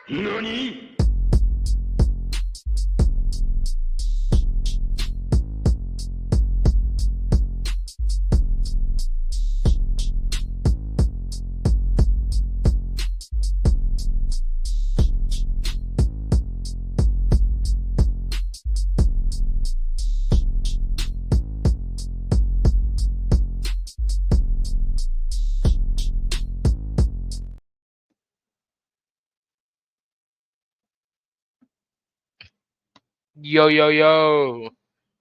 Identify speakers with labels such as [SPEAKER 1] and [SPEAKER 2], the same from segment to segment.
[SPEAKER 1] NANI?!
[SPEAKER 2] Yo, yo, yo.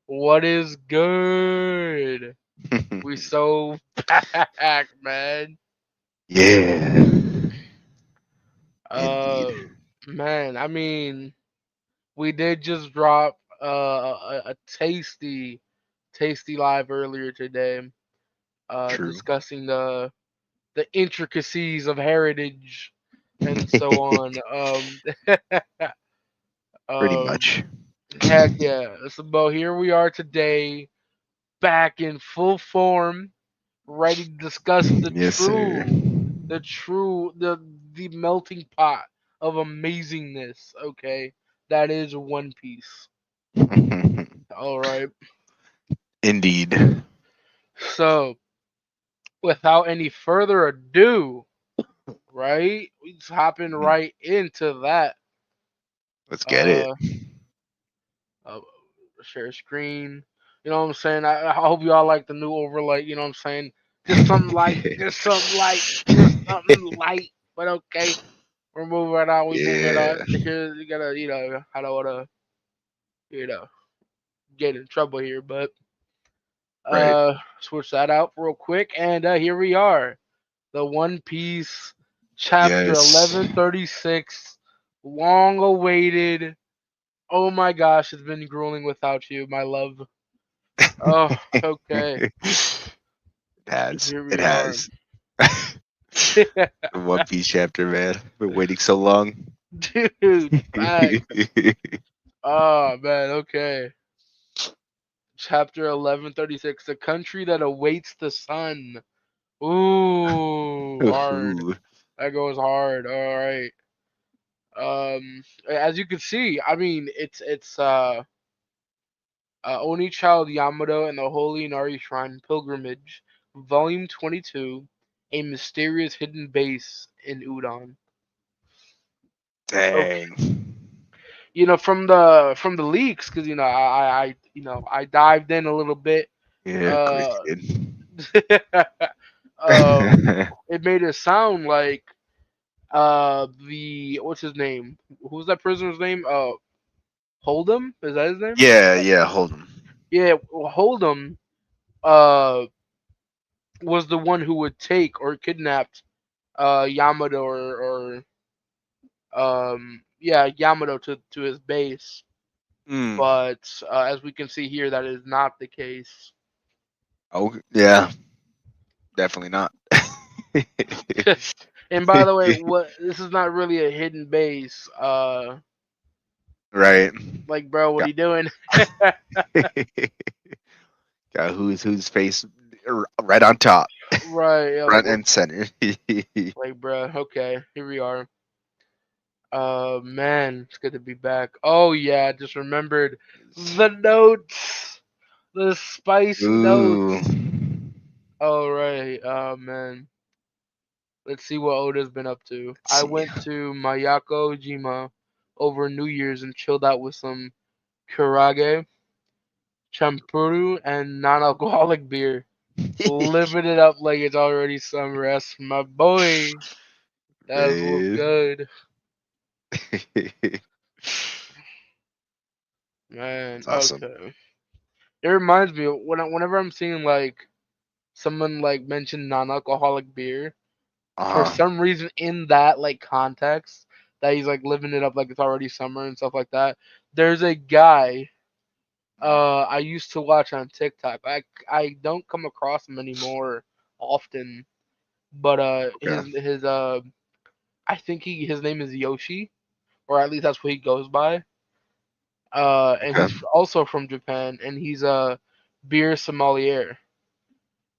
[SPEAKER 2] What is good? We so back, man.
[SPEAKER 3] Yeah,
[SPEAKER 2] Uh,
[SPEAKER 3] indeed.
[SPEAKER 2] man, I mean, we did just drop a tasty live earlier today,
[SPEAKER 3] True.
[SPEAKER 2] discussing the intricacies of heritage and so on.
[SPEAKER 3] Pretty
[SPEAKER 2] Um,
[SPEAKER 3] much.
[SPEAKER 2] heck yeah. So here we are today, back in full form, ready to discuss
[SPEAKER 3] Yes, sir.
[SPEAKER 2] the melting pot of amazingness. Okay, that is One Piece. All right.
[SPEAKER 3] Indeed.
[SPEAKER 2] So without any further ado, right, we just hopping
[SPEAKER 3] Mhm.
[SPEAKER 2] right into that.
[SPEAKER 3] Let's get it.
[SPEAKER 2] Uh, uh share screen. You know what I'm saying? I hope y'all like the new overlay. You know what I'm saying? Just something light. Just something light. Just something light. But okay. We're moving it on. We move it on.
[SPEAKER 3] Yeah.
[SPEAKER 2] Here you gotta, I don't wanna, you know, get in trouble here, but
[SPEAKER 3] Right.
[SPEAKER 2] switch that out real quick, and here we are, the One Piece chapter
[SPEAKER 3] Yes.
[SPEAKER 2] 1136, long awaited. Oh my gosh, it's been grueling without you, my love. Oh, okay,
[SPEAKER 3] It has.
[SPEAKER 2] here
[SPEAKER 3] It
[SPEAKER 2] we are.
[SPEAKER 3] has. The One Piece chapter, man. Been waiting so long.
[SPEAKER 2] Dude, facts. Oh man, okay. Chapter 1136, the country that awaits the sun. Ooh, hard.
[SPEAKER 3] Ooh.
[SPEAKER 2] That goes hard. All right. As you can see, I mean, it's Only Child Yamato and the Holy Inari Shrine Pilgrimage, Volume 22, a mysterious hidden base in Udon. Okay.
[SPEAKER 3] Dang.
[SPEAKER 2] From the leaks, because I dived in a little bit.
[SPEAKER 3] Yeah, of course
[SPEAKER 2] Uh,
[SPEAKER 3] you
[SPEAKER 2] um,
[SPEAKER 3] did.
[SPEAKER 2] it made it sound like the what's his name? Who's that prisoner's name? Hold'em, is that his name?
[SPEAKER 3] Yeah, yeah, hold him.
[SPEAKER 2] Yeah, well, Hold'em uh was the one who would take or kidnapped Yamato or yeah, Yamato to his base.
[SPEAKER 3] Mm.
[SPEAKER 2] But as we can see here, that is not the case.
[SPEAKER 3] Oh, yeah, definitely not.
[SPEAKER 2] And by the way, what this is not really a hidden base.
[SPEAKER 3] Right.
[SPEAKER 2] Like, bro, what are
[SPEAKER 3] Got,
[SPEAKER 2] you doing?
[SPEAKER 3] got whose face right on top,
[SPEAKER 2] Right,
[SPEAKER 3] front and center.
[SPEAKER 2] like, bro. Okay, here we are. Man, it's good to be back. Oh yeah, I just remembered the notes, the spice
[SPEAKER 3] Ooh.
[SPEAKER 2] notes. All right, man. Let's see what Oda's been up to.
[SPEAKER 3] Let's
[SPEAKER 2] I
[SPEAKER 3] see.
[SPEAKER 2] went to Mayako Jima over New Year's and chilled out with some kurage, champuru, and non-alcoholic beer, living it up like it's already summer. That's my boy. That's what's
[SPEAKER 3] Man.
[SPEAKER 2] good, man.
[SPEAKER 3] It's awesome.
[SPEAKER 2] Okay. It reminds me whenever I'm seeing like someone like mention non-alcoholic beer, for
[SPEAKER 3] Uh huh.
[SPEAKER 2] some reason in that like context that he's like living it up like it's already summer and stuff like that. There's a guy I used to watch on TikTok. I don't come across him anymore often, but
[SPEAKER 3] Okay.
[SPEAKER 2] his I think his name is Yoshi, or at least that's what he goes by. And
[SPEAKER 3] Okay.
[SPEAKER 2] he's also from Japan, and he's a beer sommelier,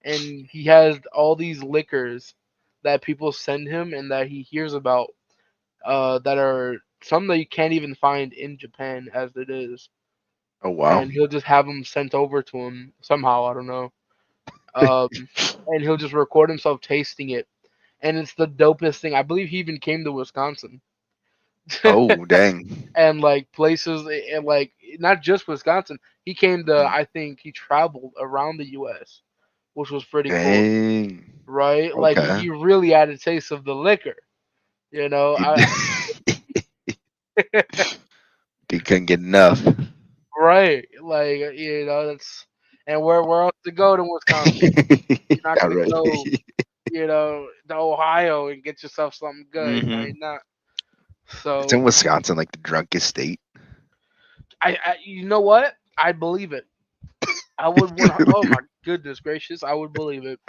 [SPEAKER 2] and he has all these liquors that people send him and that he hears about, that are some that you can't even find in Japan as it is,
[SPEAKER 3] Oh wow.
[SPEAKER 2] and he'll just have them sent over to him somehow. I don't know. Um, and he'll just record himself tasting it, and it's the dopest thing. I believe he even came to Wisconsin.
[SPEAKER 3] Oh dang.
[SPEAKER 2] And like places and like not just Wisconsin. He came to
[SPEAKER 3] Mm.
[SPEAKER 2] I think he traveled around the US, which was pretty cool,
[SPEAKER 3] Dang.
[SPEAKER 2] right? Like
[SPEAKER 3] Okay.
[SPEAKER 2] he really had a taste of the liquor, you know.
[SPEAKER 3] He, he couldn't get enough.
[SPEAKER 2] Right, like that's and where else to go to Wisconsin? You're not
[SPEAKER 3] All
[SPEAKER 2] gonna
[SPEAKER 3] right.
[SPEAKER 2] go, to Ohio and get yourself something good. No, you're
[SPEAKER 3] Hmm.
[SPEAKER 2] not.
[SPEAKER 3] Isn't
[SPEAKER 2] So
[SPEAKER 3] Wisconsin like the drunkest state?
[SPEAKER 2] you know what? I believe it. I would want. Oh my goodness gracious! I would believe it.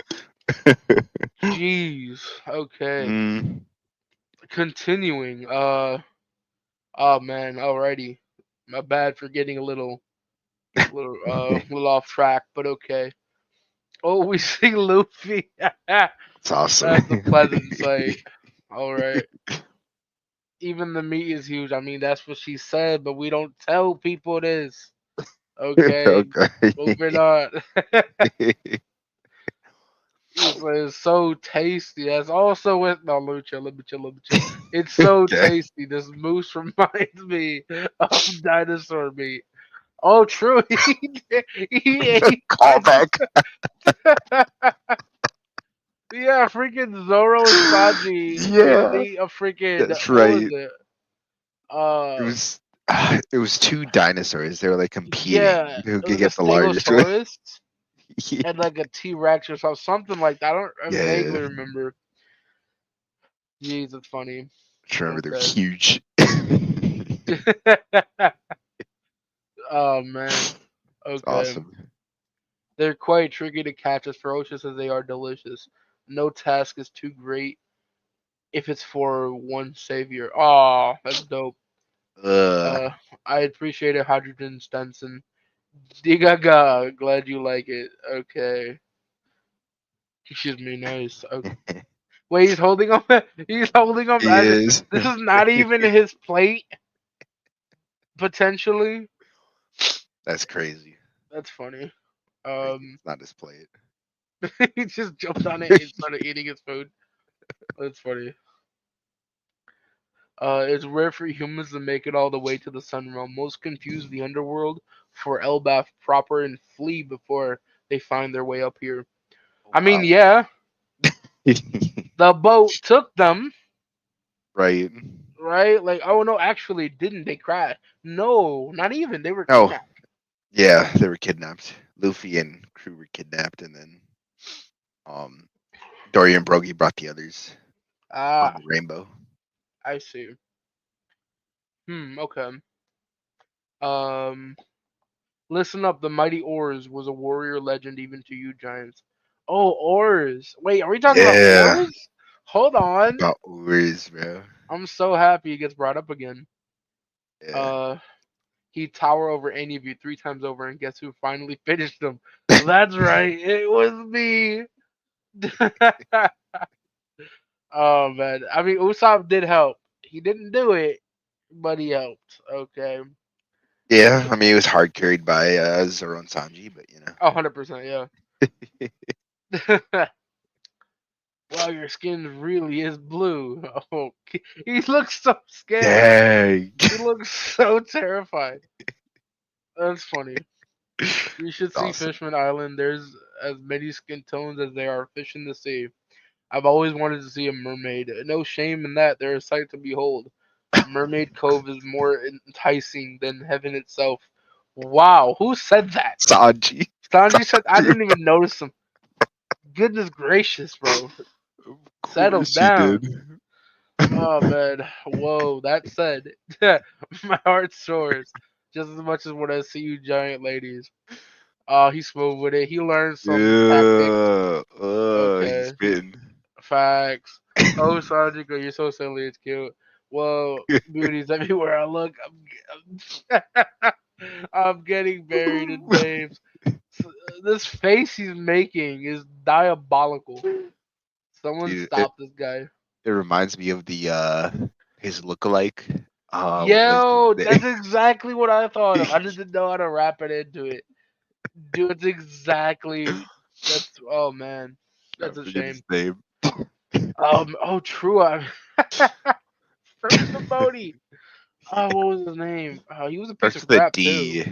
[SPEAKER 2] Jeez. Okay.
[SPEAKER 3] Mm.
[SPEAKER 2] Continuing. Oh man. Alrighty. My bad for getting a little off track, but okay. Oh, we see Luffy. That's
[SPEAKER 3] It's awesome.
[SPEAKER 2] a pleasant sight. All right. Even the meat is huge. I mean, that's what she said, but we don't tell people this. Okay. Moving
[SPEAKER 3] Okay.
[SPEAKER 2] on. It's so tasty. That's also with no. Let me chill. It's so
[SPEAKER 3] Okay.
[SPEAKER 2] tasty. This moose reminds me of dinosaur meat. Oh, true. He ate.
[SPEAKER 3] Call back.
[SPEAKER 2] Yeah, freaking Zoro and Sanji didn't
[SPEAKER 3] Yeah.
[SPEAKER 2] eat a freaking.
[SPEAKER 3] That's
[SPEAKER 2] What was
[SPEAKER 3] right.
[SPEAKER 2] it?
[SPEAKER 3] It
[SPEAKER 2] Uh,
[SPEAKER 3] was it was two dinosaurs. They were like competing
[SPEAKER 2] yeah,
[SPEAKER 3] who
[SPEAKER 2] it
[SPEAKER 3] could
[SPEAKER 2] was a
[SPEAKER 3] get the largest one.
[SPEAKER 2] Stegosaurus and like a T Rex or something like that. I
[SPEAKER 3] Yeah.
[SPEAKER 2] vaguely remember. Jeez, it's funny.
[SPEAKER 3] I remember they were
[SPEAKER 2] Okay.
[SPEAKER 3] huge.
[SPEAKER 2] Oh man.
[SPEAKER 3] It's
[SPEAKER 2] Okay.
[SPEAKER 3] awesome.
[SPEAKER 2] They're quite tricky to catch, as ferocious as they are delicious. No task is too great if it's for one savior. Oh, that's dope.
[SPEAKER 3] Uh,
[SPEAKER 2] Uh, I appreciate it, Hydrogen Stenson. Digaga, glad you like it. Okay. Excuse me, nice. Okay. Wait, he's holding him. He's holding him
[SPEAKER 3] he
[SPEAKER 2] as if
[SPEAKER 3] is.
[SPEAKER 2] this is not even his plate. Potentially,
[SPEAKER 3] That's crazy.
[SPEAKER 2] that's funny.
[SPEAKER 3] Crazy.
[SPEAKER 2] Um,
[SPEAKER 3] It's not his plate.
[SPEAKER 2] he just jumped on it and started eating his food. That's funny. It's rare for humans to make it all the way to the sun realm. Most confuse the underworld for Elbaf proper and flee before they find their way up here.
[SPEAKER 3] Oh,
[SPEAKER 2] I mean,
[SPEAKER 3] wow.
[SPEAKER 2] yeah, the boat took them,
[SPEAKER 3] Right.
[SPEAKER 2] right? Like, oh no, actually, didn't they crash? No, not even. They were
[SPEAKER 3] Oh,
[SPEAKER 2] kidnapped.
[SPEAKER 3] yeah, they were kidnapped. Luffy and crew were kidnapped, and then um, Dory and Brogy brought the others on
[SPEAKER 2] Ah,
[SPEAKER 3] the rainbow.
[SPEAKER 2] I see. Okay. Um, listen up. The mighty Oars was a warrior legend even to you giants. Oh, Oars. Wait, are we talking about
[SPEAKER 3] Yeah,
[SPEAKER 2] Oars? Hold on.
[SPEAKER 3] about Urs, bro.
[SPEAKER 2] I'm so happy it gets brought up again.
[SPEAKER 3] Yeah.
[SPEAKER 2] Uh, he tower over any of you 3 times over, and guess who finally finished him? That's right, it was me. Oh man, I mean Usopp did help. He didn't do it, but he helped. Okay,
[SPEAKER 3] Yeah, I mean, it was hard carried by Zoro and Sanji, but
[SPEAKER 2] 100%, yeah. Wow, your skin really is blue. Oh, he looks so scared.
[SPEAKER 3] Dang.
[SPEAKER 2] He looks so terrified. That's funny. You should see
[SPEAKER 3] Awesome.
[SPEAKER 2] Fishman Island. There's as many skin tones as there are fish in the sea. I've always wanted to see a mermaid. No shame in that. They're a sight to behold. Mermaid Cove is more enticing than heaven itself. Wow, who said that?
[SPEAKER 3] Sanji.
[SPEAKER 2] Sanji said. I
[SPEAKER 3] Sanji.
[SPEAKER 2] didn't even notice him. Goodness gracious, bro.
[SPEAKER 3] Of
[SPEAKER 2] Settle
[SPEAKER 3] course he
[SPEAKER 2] down.
[SPEAKER 3] did.
[SPEAKER 2] Oh man. Whoa. That said, my heart soars just as much as when I see you giant ladies. Oh, he's smooth with it. He learned some tactics.
[SPEAKER 3] Yeah. He's
[SPEAKER 2] Okay.
[SPEAKER 3] bitten.
[SPEAKER 2] Facts. Oh, Sajiko, you're so silly. It's cute. Well, beauties everywhere I look. I'm getting buried in babes. This face he's making is diabolical. Someone
[SPEAKER 3] Dude, it,
[SPEAKER 2] stop this guy.
[SPEAKER 3] it reminds me of the his lookalike. Was
[SPEAKER 2] Yo, that's
[SPEAKER 3] the
[SPEAKER 2] exactly what I thought of. I just didn't know how to wrap it into it. Dude, it's exactly. That's oh man,
[SPEAKER 3] I
[SPEAKER 2] that's a
[SPEAKER 3] forget
[SPEAKER 2] shame.
[SPEAKER 3] his name.
[SPEAKER 2] Oh true. I from Sabaody. Oh, what was his name? Oh, he was a piece
[SPEAKER 3] Starts
[SPEAKER 2] of
[SPEAKER 3] with a
[SPEAKER 2] crap too.
[SPEAKER 3] D.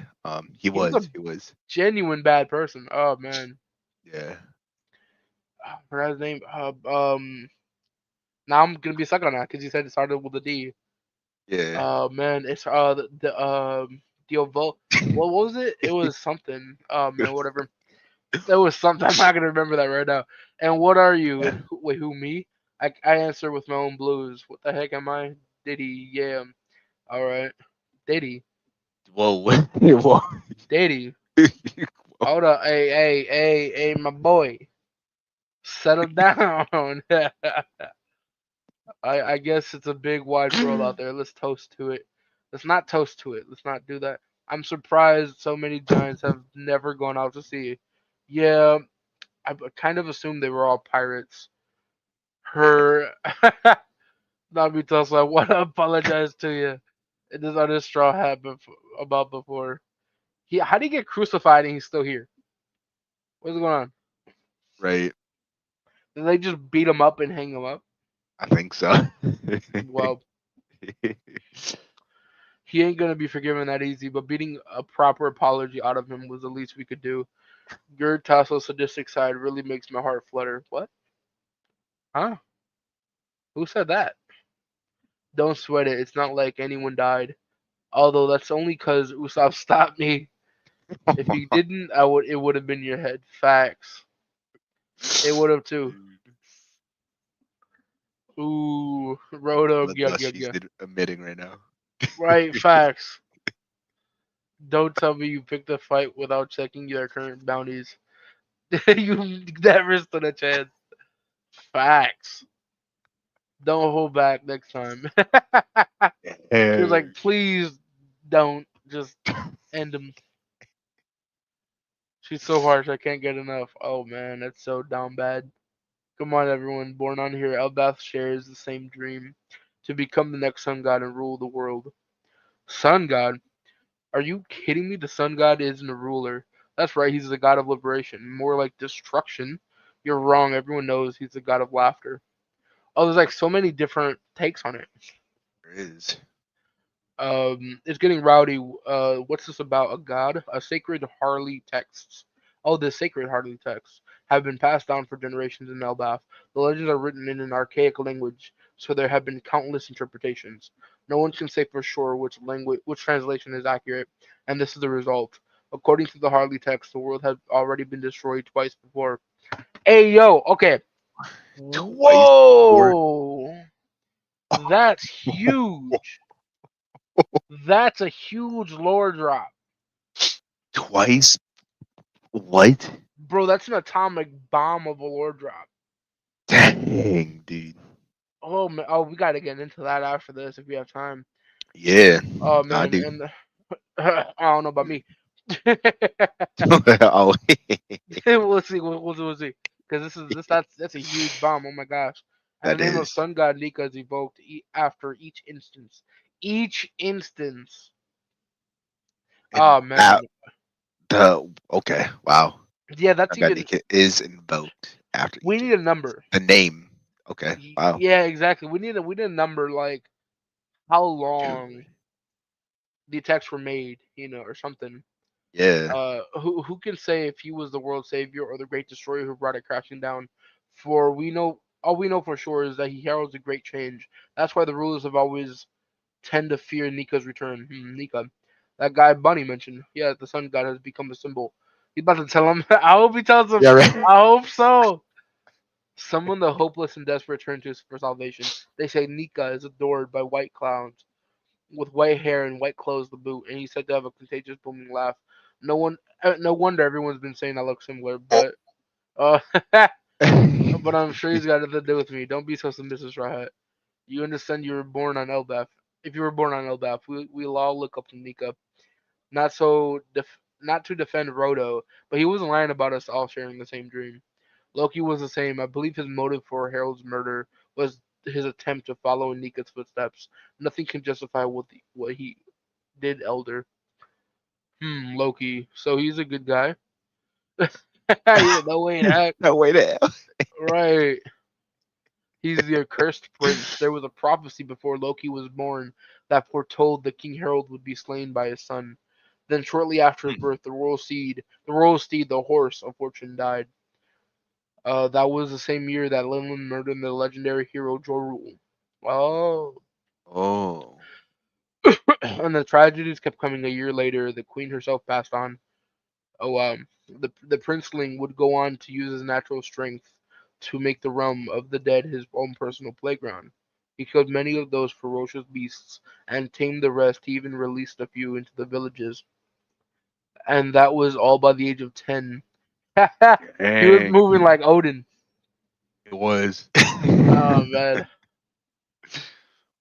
[SPEAKER 3] He
[SPEAKER 2] He was a
[SPEAKER 3] was.
[SPEAKER 2] genuine bad person. Oh man,
[SPEAKER 3] Yeah.
[SPEAKER 2] I forgot his name. Now I'm gonna be stuck on that because you said it started with a D.
[SPEAKER 3] Yeah.
[SPEAKER 2] Man, it's Diovo. What was it? It was something. Oh man, whatever. That was something. I'm not gonna remember that right now. And what are you?
[SPEAKER 3] Yeah.
[SPEAKER 2] And wait, who me? I answer with my own blues. What the heck am I? Diddy. Yeah. All right. Diddy.
[SPEAKER 3] Whoa. Whoa.
[SPEAKER 2] Diddy. Hold up. Hey, my boy. Settle down. I guess it's a big wide world out there. Let's toast to it. Let's not toast to it. Let's not do that. I'm surprised so many Giants have never gone out to sea. Yeah, I kind of assumed they were all pirates. Her, Nami Tulsa, I want to apologize to you. This other straw hat about before. How do you get crucified and he's still here? What's going on?
[SPEAKER 3] Right.
[SPEAKER 2] Did they just beat him up and hang him up?
[SPEAKER 3] I think so.
[SPEAKER 2] Well, he ain't gonna be forgiven that easy. But beating a proper apology out of him was the least we could do. Your tassel sadistic side really makes my heart flutter. What? Huh? Who said that? Don't sweat it. It's not like anyone died. Although that's only cause Usopp stopped me. If he didn't, I would. It would have been your head. Facts. It would have too.
[SPEAKER 3] Dude.
[SPEAKER 2] Ooh, Roto.
[SPEAKER 3] The
[SPEAKER 2] Yeah,
[SPEAKER 3] dust
[SPEAKER 2] yeah,
[SPEAKER 3] she's
[SPEAKER 2] yeah.
[SPEAKER 3] emitting right now.
[SPEAKER 2] Right. Facts. Don't tell me you picked a fight without checking your current bounties. You never stood a chance. Facts. Don't hold back next time. She was
[SPEAKER 3] Yeah.
[SPEAKER 2] like, please don't just end him. She's so harsh. I can't get enough. Oh man, that's so down bad. Come on, everyone. Born on here, Elbath shares the same dream to become the next sun god and rule the world. Sun god? Are you kidding me? The sun god isn't a ruler. That's right, he's the god of liberation. More like destruction. You're wrong. Everyone knows he's the god of laughter. Oh, there's like so many different takes on it.
[SPEAKER 3] There is.
[SPEAKER 2] It's getting rowdy. What's this about? A god? A sacred Harley texts. Oh, the sacred Harley texts have been passed down for generations in Elbaf. The legends are written in an archaic language, so there have been countless interpretations. No one can say for sure which translation is accurate, and this is the result. According to the Harley text, the world had already been destroyed twice before. Hey, yo, okay.
[SPEAKER 3] Twice before.
[SPEAKER 2] Whoa! That's huge. That's a huge lore drop.
[SPEAKER 3] Twice? What?
[SPEAKER 2] Bro, that's an atomic bomb of a lore drop.
[SPEAKER 3] Dang, dude.
[SPEAKER 2] Oh man, oh we gotta get into that after this if we have time.
[SPEAKER 3] Yeah,
[SPEAKER 2] Oh
[SPEAKER 3] I
[SPEAKER 2] man,
[SPEAKER 3] do.
[SPEAKER 2] and I don't know about me.
[SPEAKER 3] Oh,
[SPEAKER 2] We'll see, we'll see. Because that's a huge bomb. Oh my gosh! And the
[SPEAKER 3] that
[SPEAKER 2] name of
[SPEAKER 3] is.
[SPEAKER 2] Sun God Nika is evoked after each instance. Each instance.
[SPEAKER 3] And
[SPEAKER 2] Oh man,
[SPEAKER 3] okay, wow.
[SPEAKER 2] yeah, that's even.
[SPEAKER 3] Tanganyika is invoked after
[SPEAKER 2] We
[SPEAKER 3] each
[SPEAKER 2] need a
[SPEAKER 3] instance.
[SPEAKER 2] number.
[SPEAKER 3] The name. Okay, wow.
[SPEAKER 2] Yeah, exactly. We need a number like how
[SPEAKER 3] Dude.
[SPEAKER 2] long the attacks were made, or something.
[SPEAKER 3] Yeah.
[SPEAKER 2] Who can say if he was the world savior or the great destroyer who brought it crashing down? For we know, all we know for sure is that he heralds a great change. That's why the rulers have always tend to fear Nika's return. Nika, that guy Bunny mentioned. Yeah, the sun god has become a symbol. He's about to tell him. I hope he tells him.
[SPEAKER 3] Yeah, right.
[SPEAKER 2] I hope so. Someone the hopeless and desperate turn to for salvation. They say Nika is adored by white clowns with white hair and white clothes to boot, and he's said to have a contagious booming laugh. No wonder everyone's been saying I look similar, uh, but I'm sure he's got nothing to do with me. Don't be so submissive, Straw Hat. You understand you were born on Elbaf. If you were born on Elbaf, we'll all look up to Nika. Not to defend Roto, but he wasn't lying about us all sharing the same dream. Loki was the same. I believe his motive for Harold's murder was his attempt to follow in Nika's footsteps. Nothing can justify what he did, Elder. Loki. So he's a good guy. Yeah, no way in heck.
[SPEAKER 3] No way to hell.
[SPEAKER 2] Right. He's the accursed prince. There was a prophecy before Loki was born that foretold that King Harold would be slain by his son. Then shortly after his birth, the royal steed, the horse of fortune, died. That was the same year that Linlin murdered the legendary hero Jorul. Oh.
[SPEAKER 3] Oh.
[SPEAKER 2] And the tragedies kept coming. A year later, the queen herself passed on. The princeling would go on to use his natural strength to make the realm of the dead his own personal playground. He killed many of those ferocious beasts and tamed the rest. He even released a few into the villages, and that was all by the age of 10. He was
[SPEAKER 3] Dang.
[SPEAKER 2] moving like Odin.
[SPEAKER 3] It was.
[SPEAKER 2] Oh man.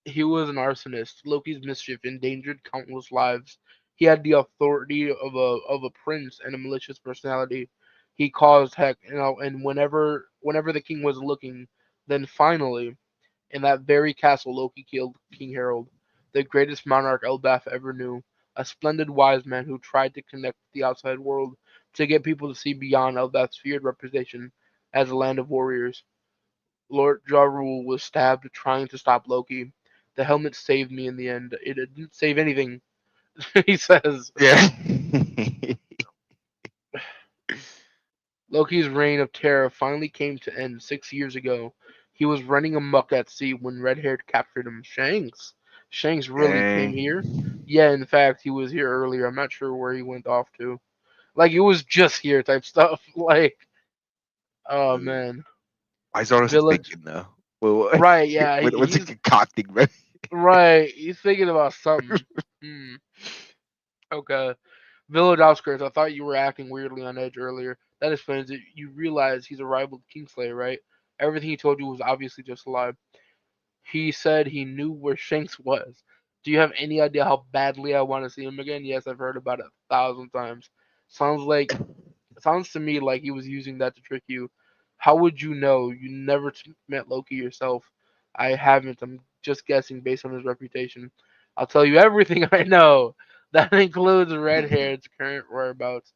[SPEAKER 2] He was an arsonist. Loki's mischief endangered countless lives. He had the authority of a prince and a malicious personality. He caused heck, and whenever the king was looking, then finally, in that very castle, Loki killed King Harold, the greatest monarch Elbaf ever knew, a splendid wise man who tried to connect with the outside world to get people to see beyond Elbaf's feared reputation as a land of warriors. Lord Jarul was stabbed trying to stop Loki. The helmet saved me in the end. It didn't save anything, he says.
[SPEAKER 3] Yeah.
[SPEAKER 2] Loki's reign of terror finally came to end 6 years ago. He was running amok at sea when Red Hair captured him. Shanks. Shanks really came here?
[SPEAKER 3] Dang.
[SPEAKER 2] Yeah, in fact, he was here earlier. I'm not sure where he went off to. Like, it was just here type stuff. Like, oh
[SPEAKER 3] Dude.
[SPEAKER 2] man.
[SPEAKER 3] Why is Arnold
[SPEAKER 2] Village.
[SPEAKER 3] thinking though? Well,
[SPEAKER 2] Right, yeah.
[SPEAKER 3] what's he
[SPEAKER 2] He's
[SPEAKER 3] concocting, man?
[SPEAKER 2] right. He's thinking about something. Hmm. Okay. Village outskirts. I thought you were acting weirdly on edge earlier. That explains it. You realize he's a rival to Kingslayer, right? Everything he told you was obviously just a lie. He said he knew where Shanks was. Do you have any idea how badly I want to see him again? Yes, I've heard about it 1,000 times. Sounds like sounds to me like he was using that to trick you. How would you know? You never met Loki yourself. I haven't. I'm just guessing based on his reputation. I'll tell you everything I know. That includes Redhair's current whereabouts.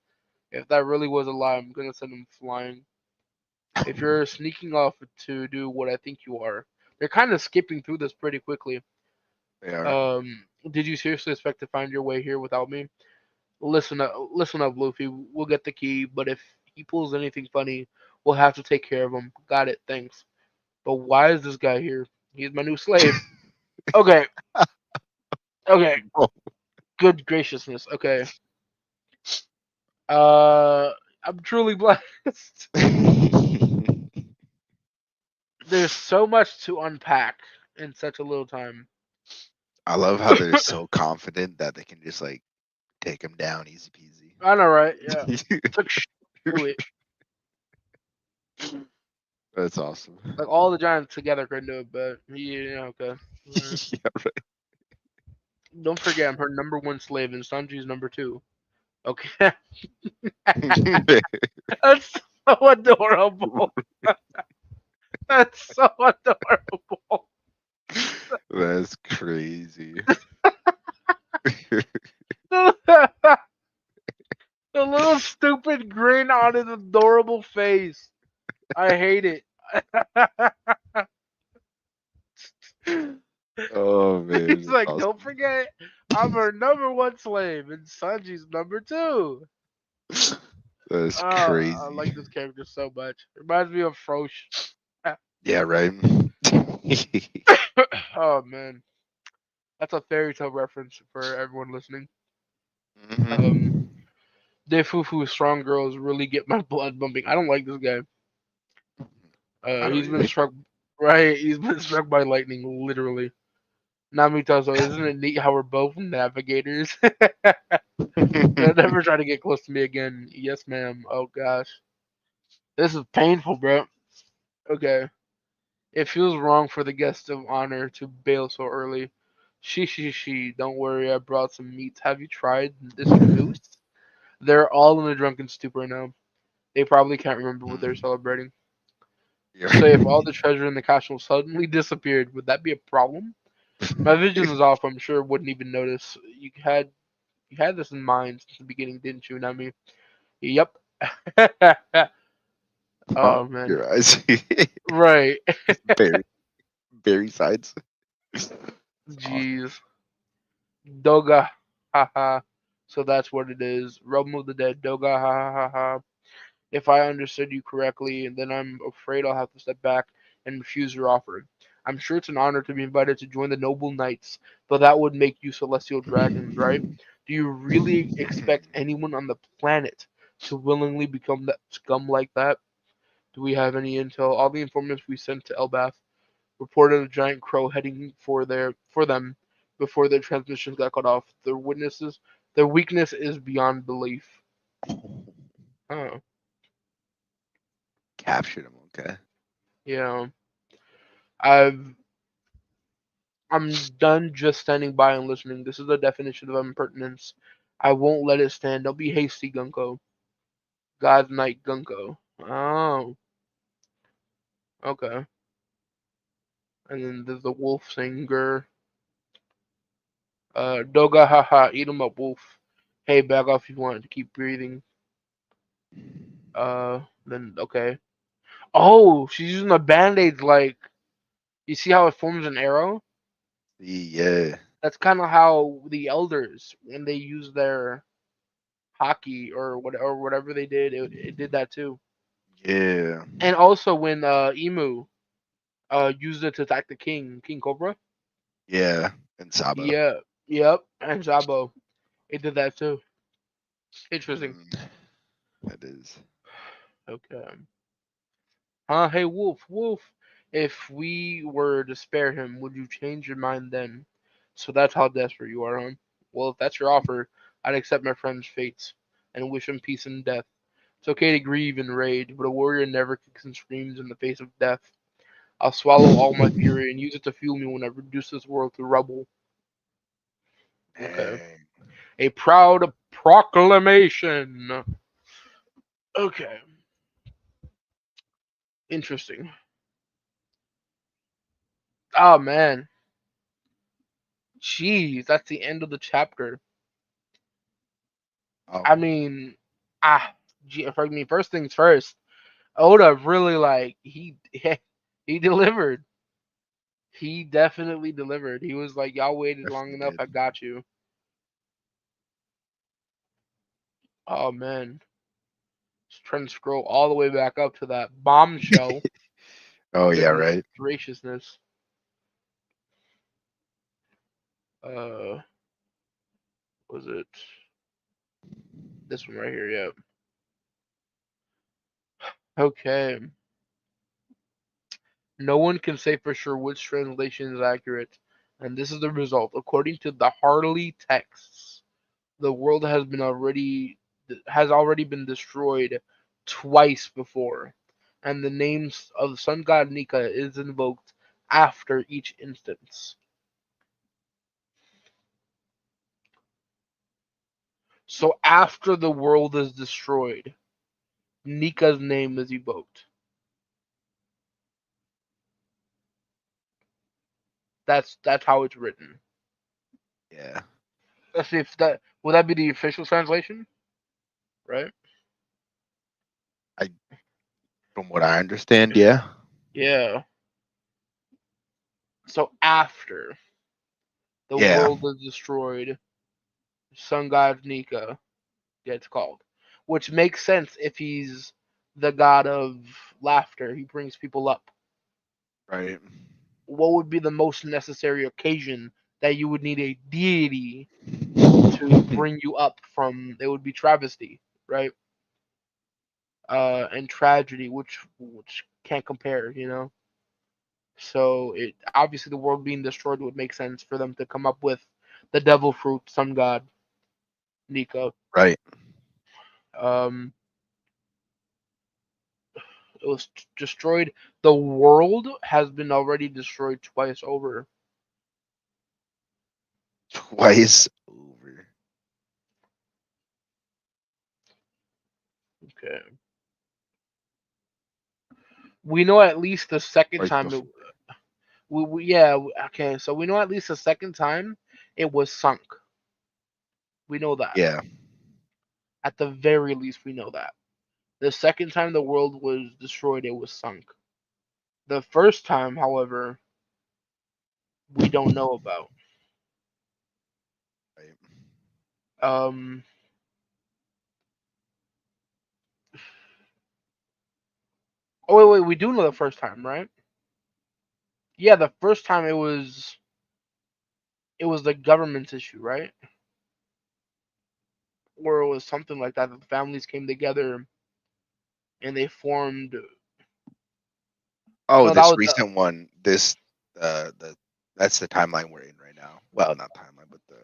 [SPEAKER 2] If that really was a lie, I'm gonna send him flying. If you're sneaking off to do what I think you are, they're kind of skipping through this pretty quickly.
[SPEAKER 3] They are.
[SPEAKER 2] Did you seriously expect to find your way here without me? Listen up, Luffy. We'll get the key, but if he pulls anything funny, we'll have to take care of him. Got it, thanks. But why is this guy here? He's my new slave. Okay, okay.
[SPEAKER 3] Oh.
[SPEAKER 2] Good graciousness. Okay. Uh, I'm truly blessed. There's so much to unpack in such a little time.
[SPEAKER 3] I love how they're so confident that they can just like take him down easy
[SPEAKER 2] I know, right? Yeah.
[SPEAKER 3] peasy.
[SPEAKER 2] Took to it.
[SPEAKER 3] That's awesome.
[SPEAKER 2] Like all the giants together couldn't do it, but yeah, okay.
[SPEAKER 3] Yeah,
[SPEAKER 2] Don't forget, I'm her number one slave, and Sanji's number two. Okay,
[SPEAKER 3] right.
[SPEAKER 2] that's so adorable. That's so adorable.
[SPEAKER 3] That's crazy.
[SPEAKER 2] The little stupid grin on his adorable face. I hate it.
[SPEAKER 3] Oh man,
[SPEAKER 2] He's
[SPEAKER 3] that's
[SPEAKER 2] like,
[SPEAKER 3] awesome.
[SPEAKER 2] don't forget, I'm her number one slave, and Sanji's number two.
[SPEAKER 3] That's
[SPEAKER 2] I
[SPEAKER 3] crazy.
[SPEAKER 2] like this character so much. Reminds me of Frosh.
[SPEAKER 3] Yeah, right.
[SPEAKER 2] Oh man, that's a fairy tale reference for everyone listening. Um,
[SPEAKER 3] Hmm.
[SPEAKER 2] Defufu strong girls really get my blood pumping. I don't like this guy.
[SPEAKER 3] I don't
[SPEAKER 2] He's been
[SPEAKER 3] either.
[SPEAKER 2] struck. Right, he's been struck by lightning, literally. Namitazo, isn't it neat how we're both navigators? They'll never try to get close to me again. Yes, ma'am. Oh gosh, this is painful, bro. Okay, it feels wrong for the guest of honor to bail so early. She. Don't worry, I brought some meats. Have you tried this noose? They're all in a drunken stupor now. They probably can't remember what they're celebrating.
[SPEAKER 3] You're
[SPEAKER 2] Say if all the treasure in the castle suddenly disappeared, would that be a problem? My vision is off. I'm sure wouldn't even notice. You had this in mind since the beginning, didn't you, Nami? Yep.
[SPEAKER 3] huh?
[SPEAKER 2] Oh man.
[SPEAKER 3] Your eyes.
[SPEAKER 2] Right.
[SPEAKER 3] Berry, berry sides. Awesome.
[SPEAKER 2] Jeez. Doga. Haha. So that's what it is. Realm of the Dead. Doga. Ha ha ha ha. If I understood you correctly, then I'm afraid I'll have to step back and refuse your offer. I'm sure it's an honor to be invited to join the noble knights, though that would make you celestial dragons, right? Do you really expect anyone on the planet to willingly become that scum like that? Do we have any intel? All the informants we sent to Elbath reported a giant crow heading for them before their transmissions got cut off. Their weakness is beyond belief. Oh,
[SPEAKER 3] Captured him. Okay.
[SPEAKER 2] yeah. I've I'm done just standing by and listening. This is the definition of impertinence. I won't let it stand. Don't be hasty, Gunko. God's Knight Gunko. Oh, okay. And then there's the wolf singer. Doga haha, eat him up, wolf. Hey, back off if you want to keep breathing. Then okay. Oh, she's using the band-aids like you see how it forms an arrow?
[SPEAKER 3] Yeah.
[SPEAKER 2] That's kind of how the elders when they use their hockey or whatever they did, it did that too.
[SPEAKER 3] Yeah.
[SPEAKER 2] And also when Emu used it to attack the King Cobra.
[SPEAKER 3] Yeah. And Sabo.
[SPEAKER 2] Yeah, yep, and Zabo, it did that too. Interesting.
[SPEAKER 3] Mm, that is.
[SPEAKER 2] Okay. Hey Wolf. If we were to spare him, would you change your mind then? So that's how desperate you are, huh? Well, if that's your offer, I'd accept my friend's fates and wish him peace and death. It's okay to grieve and rage, but a warrior never kicks and screams in the face of death. I'll swallow all my fury and use it to fuel me when I reduce this world to rubble. Okay.
[SPEAKER 3] Dang.
[SPEAKER 2] A proud proclamation. Okay. Interesting. Oh man. Jeez, that's the end of the chapter.
[SPEAKER 3] Oh.
[SPEAKER 2] I mean, ah, I mean, first things first. Oda really like he delivered. He definitely delivered. He was like, "Y'all waited long
[SPEAKER 3] Definitely
[SPEAKER 2] enough.
[SPEAKER 3] did.
[SPEAKER 2] I got you." Oh man, just trying to scroll all the way back up to that bombshell.
[SPEAKER 3] Oh yeah,
[SPEAKER 2] Goodness
[SPEAKER 3] right.
[SPEAKER 2] graciousness. Uh, was it this one right here? Yeah. Okay. No one can say for sure which translation is accurate, and this is the result. According to the Harley texts, the world has already been destroyed twice before, and the names of the sun god Nika is invoked after each instance. So after the world is destroyed, Nika's name is evoked. That's how it's written.
[SPEAKER 3] Yeah.
[SPEAKER 2] Let's see if that would that be the official translation, right?
[SPEAKER 3] I, from what I understand, yeah.
[SPEAKER 2] Yeah. So after the
[SPEAKER 3] Yeah.
[SPEAKER 2] world is destroyed, sun god Nika gets called, which makes sense if he's the god of laughter. He brings people up.
[SPEAKER 3] Right.
[SPEAKER 2] What would be the most necessary occasion that you would need a deity to bring you up from? It would be travesty, right? And tragedy, which can't compare, you know. So it obviously the world being destroyed would make sense for them to come up with the devil fruit, sun god Nika.
[SPEAKER 3] Right.
[SPEAKER 2] Um, it was destroyed. The world has been already destroyed twice over.
[SPEAKER 3] Twice over.
[SPEAKER 2] Okay. We know at least the second
[SPEAKER 3] Or
[SPEAKER 2] time it,
[SPEAKER 3] before?
[SPEAKER 2] okay, so we know at least the second time it was sunk. We know that.
[SPEAKER 3] Yeah.
[SPEAKER 2] At the very least, we know that. The second time the world was destroyed, it was sunk. The first time, however, we don't know about.
[SPEAKER 3] Right.
[SPEAKER 2] Um, oh wait, we do know the first time, right? Yeah, the first time it was the government's issue, right? Or it was something like that. The families came together and they formed.
[SPEAKER 3] Oh,
[SPEAKER 2] No, that
[SPEAKER 3] this
[SPEAKER 2] was the
[SPEAKER 3] recent one. This the that's the timeline we're in right now. Well, not timeline, but the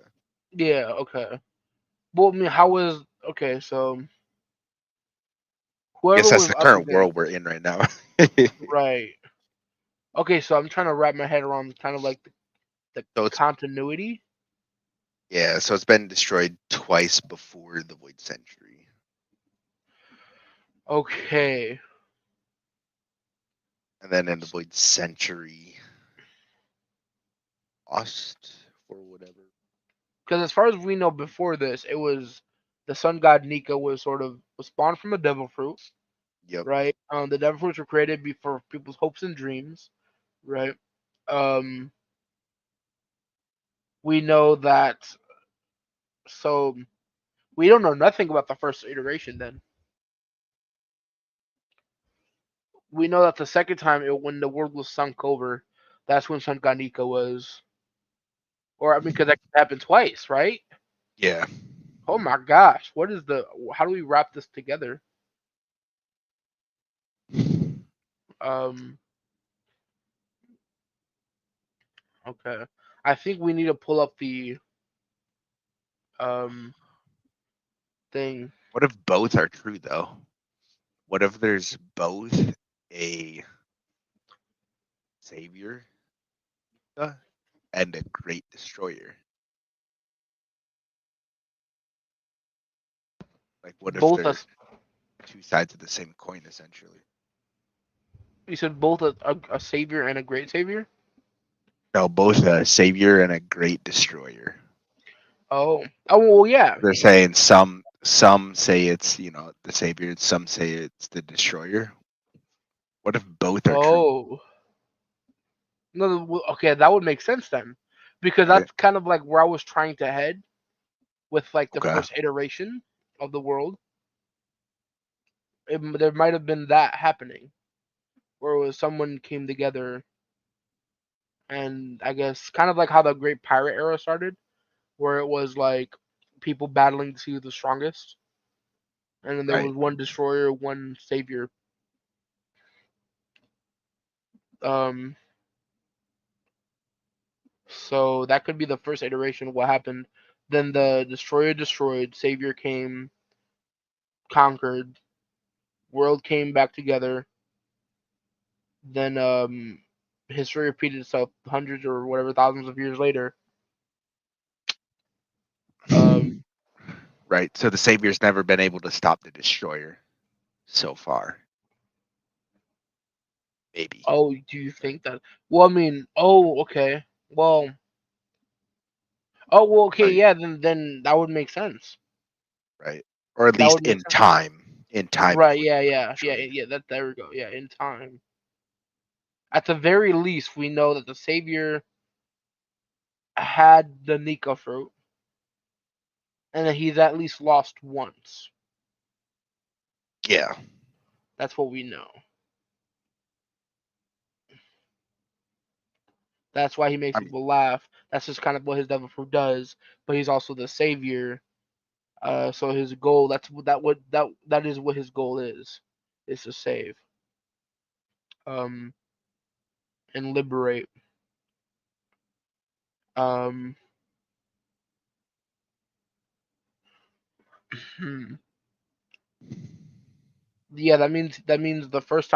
[SPEAKER 2] yeah. Okay. Well, I mean, how was okay? So
[SPEAKER 3] I
[SPEAKER 2] whoever
[SPEAKER 3] guess that's
[SPEAKER 2] was
[SPEAKER 3] the
[SPEAKER 2] up
[SPEAKER 3] current
[SPEAKER 2] against,
[SPEAKER 3] world we're in right now.
[SPEAKER 2] right? Okay, so I'm trying to wrap my head around kind of like the
[SPEAKER 3] So it's
[SPEAKER 2] continuity.
[SPEAKER 3] yeah, so it's been destroyed twice before the Void Century,
[SPEAKER 2] Okay,
[SPEAKER 3] and then in the Void Century, lost for whatever.
[SPEAKER 2] because as far as we know, before this, it was the sun god Nika was spawned from a devil fruit,
[SPEAKER 3] Yep.
[SPEAKER 2] right? The devil fruits were created for people's hopes and dreams, right? Um, we know that. So we don't know nothing about the first iteration. Then we know that the second time, when the world was sunk over, that's when Sun God Nika was, or I mean, because that happened twice, right?
[SPEAKER 3] Yeah.
[SPEAKER 2] Oh my gosh, what is the? How do we wrap this together? Um, okay, I think we need to pull up the um thing.
[SPEAKER 3] What if both are true though? What if there's both a savior uh, and a great destroyer? Like, what if
[SPEAKER 2] Both
[SPEAKER 3] they're
[SPEAKER 2] us.
[SPEAKER 3] two sides of the same coin, essentially?
[SPEAKER 2] You said both a savior and a great savior.
[SPEAKER 3] No, both a savior and a great destroyer.
[SPEAKER 2] Oh, well, yeah.
[SPEAKER 3] They're saying some say it's the savior, some say it's the destroyer. What if both are true?
[SPEAKER 2] Oh, no. Okay, that would make sense then, because
[SPEAKER 3] Right?
[SPEAKER 2] that's kind of like where I was trying to head with like the
[SPEAKER 3] Okay.
[SPEAKER 2] first iteration of the world. There might have been that happening, where it was someone came together, and I guess kind of like how the Great Pirate era started, where it was like people battling to see who's the strongest, and then there
[SPEAKER 3] Right.
[SPEAKER 2] was one destroyer, one savior. Um, so that could be the first iteration of what happened. Then the destroyer destroyed, savior came, conquered, world came back together. Then history repeated itself hundreds or whatever thousands of years later. Um,
[SPEAKER 3] Right. So the savior's never been able to stop the destroyer so far. Maybe.
[SPEAKER 2] oh, do you think that? Well, I mean, oh, okay. Well, okay,
[SPEAKER 3] Right.
[SPEAKER 2] yeah. Then that would make sense.
[SPEAKER 3] Right. Or at
[SPEAKER 2] That
[SPEAKER 3] least
[SPEAKER 2] would make
[SPEAKER 3] in
[SPEAKER 2] sense.
[SPEAKER 3] time. In time it
[SPEAKER 2] Right?
[SPEAKER 3] would
[SPEAKER 2] Yeah,
[SPEAKER 3] be
[SPEAKER 2] yeah, yeah,
[SPEAKER 3] destroyed.
[SPEAKER 2] yeah. That there we go. Yeah, in time. At the very least, we know that the savior had the Nika fruit, and that he's at least lost once.
[SPEAKER 3] Yeah.
[SPEAKER 2] That's what we know. That's why he makes
[SPEAKER 3] I mean,
[SPEAKER 2] people laugh. That's just kind of what his devil fruit does. But he's also the savior. So his goal, that is what his goal is to save, um, and liberate. Um, hmm. Yeah, that means the first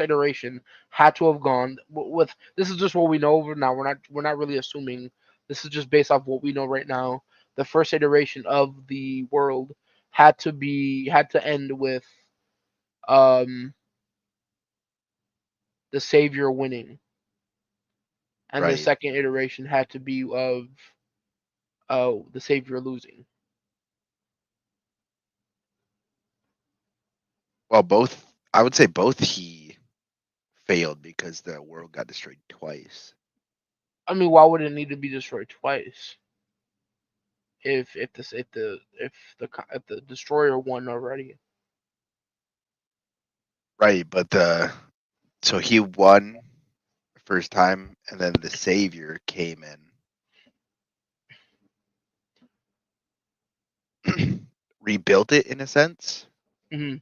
[SPEAKER 2] iteration had to have gone with. This is just what we know over now. We're not really assuming. This is just based off what we know right now. The first iteration of the world had to end with um the savior winning, and the
[SPEAKER 3] Right.
[SPEAKER 2] second iteration had to be of the savior losing.
[SPEAKER 3] Well, both. I would say both. He failed because the world got destroyed twice.
[SPEAKER 2] I mean, why would it need to be destroyed twice? If the destroyer won already.
[SPEAKER 3] Right, but the so he won the first time, and then the savior came in, rebuilt it in a sense.
[SPEAKER 2] Hmm.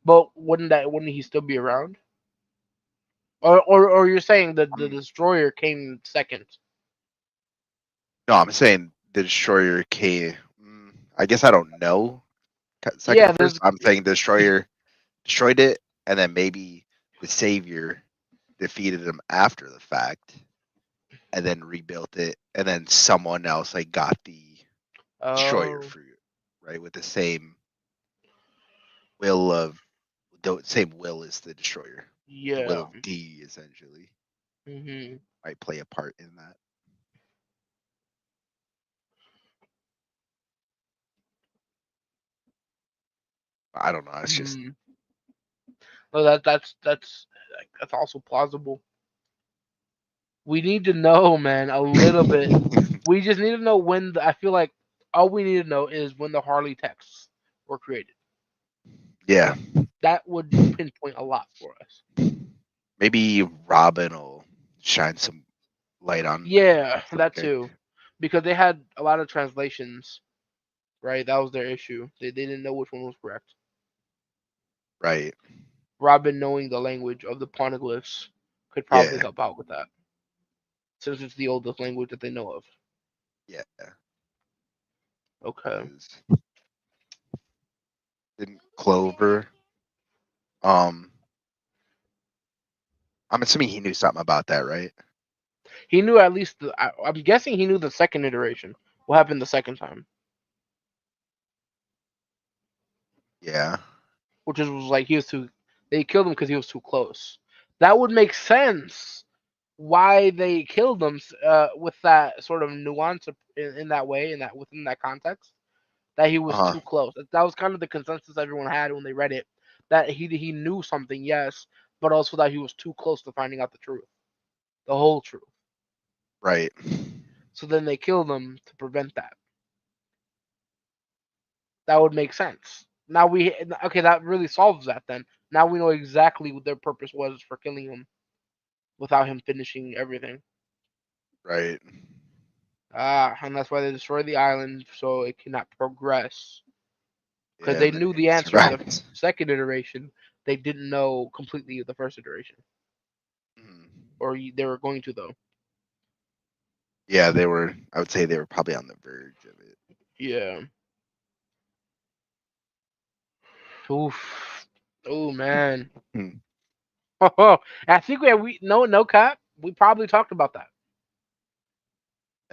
[SPEAKER 2] But wouldn't he still be around? Or you're saying that the
[SPEAKER 3] Um,
[SPEAKER 2] destroyer came second?
[SPEAKER 3] no, I'm saying the destroyer came. I guess I don't know. Second
[SPEAKER 2] Yeah,
[SPEAKER 3] or first,
[SPEAKER 2] there's
[SPEAKER 3] I'm saying the destroyer destroyed it, and then maybe the savior defeated him after the fact, and then rebuilt it, and then someone else like got the destroyer
[SPEAKER 2] oh
[SPEAKER 3] for you, right? With the same will of the same will as the destroyer. The will
[SPEAKER 2] yeah.
[SPEAKER 3] of D essentially
[SPEAKER 2] Hmm.
[SPEAKER 3] might play a part in that. I don't know. It's just
[SPEAKER 2] Hmm. Well, that's also plausible. We need to know, man, a little bit. We just need to know when. I feel like all we need to know is when the Harley texts were created.
[SPEAKER 3] yeah.
[SPEAKER 2] That would pinpoint a lot for us.
[SPEAKER 3] Maybe Robin will shine some light on
[SPEAKER 2] Yeah,
[SPEAKER 3] that
[SPEAKER 2] that
[SPEAKER 3] subject.
[SPEAKER 2] too, because they had a lot of translations, right? That was their issue. They didn't know which one was correct.
[SPEAKER 3] Right.
[SPEAKER 2] Robin, knowing the language of the poneglyphs, could probably
[SPEAKER 3] Yeah.
[SPEAKER 2] help out with that, since it's the oldest language that they know of.
[SPEAKER 3] Yeah.
[SPEAKER 2] Okay.
[SPEAKER 3] Because didn't Clover um I'm assuming he knew something about that, right?
[SPEAKER 2] He knew at least I'm guessing he knew the second iteration. What happened the second time?
[SPEAKER 3] Yeah.
[SPEAKER 2] Which was like he was too. They killed him because he was too close. That would make sense why they killed him with that sort of nuance in that way, in that within that context. That he was
[SPEAKER 3] Uh-huh.
[SPEAKER 2] too close. That was kind of the consensus everyone had when they read it. That he knew something, yes, but also that he was too close to finding out the truth, the whole truth.
[SPEAKER 3] Right.
[SPEAKER 2] So then they killed him to prevent that. That would make sense. Now we okay, that really solves that then. Now we know exactly what their purpose was for killing him without him finishing everything.
[SPEAKER 3] Right.
[SPEAKER 2] Ah, and that's why they destroyed the island so it cannot progress. Because
[SPEAKER 3] Yeah,
[SPEAKER 2] they
[SPEAKER 3] and then
[SPEAKER 2] knew
[SPEAKER 3] it
[SPEAKER 2] the answer in the
[SPEAKER 3] survives.
[SPEAKER 2] second iteration, they didn't know completely the first iteration,
[SPEAKER 3] Mhm.
[SPEAKER 2] or they were going to though.
[SPEAKER 3] Yeah, they were I would say they were probably on the verge of it.
[SPEAKER 2] Yeah. Oof. Oh man.
[SPEAKER 3] Hmm.
[SPEAKER 2] Oh, I think we no cap. We probably talked about that.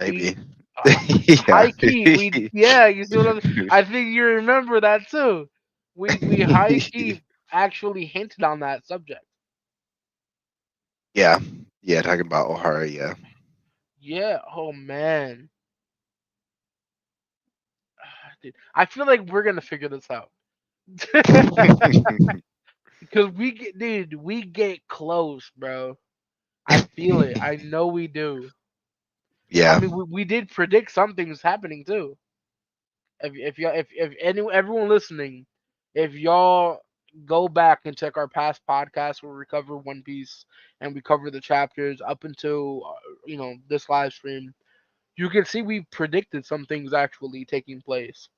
[SPEAKER 2] We
[SPEAKER 3] Maybe. Yeah.
[SPEAKER 2] high key. We yeah. You see what I think you remember that too. We high key actually hinted on that subject.
[SPEAKER 3] Yeah. Yeah, talking about O'Hara, yeah.
[SPEAKER 2] Yeah. Oh man. Dude, I feel like we're gonna figure this out. Because we get close, bro. I feel it. I know we do. I
[SPEAKER 3] Yeah.
[SPEAKER 2] mean, we did predict something's happening too. If y'all if any everyone listening, if y'all go back and check our past podcasts where we cover One Piece and we cover the chapters up until this live stream, you can see we predicted some things actually taking place.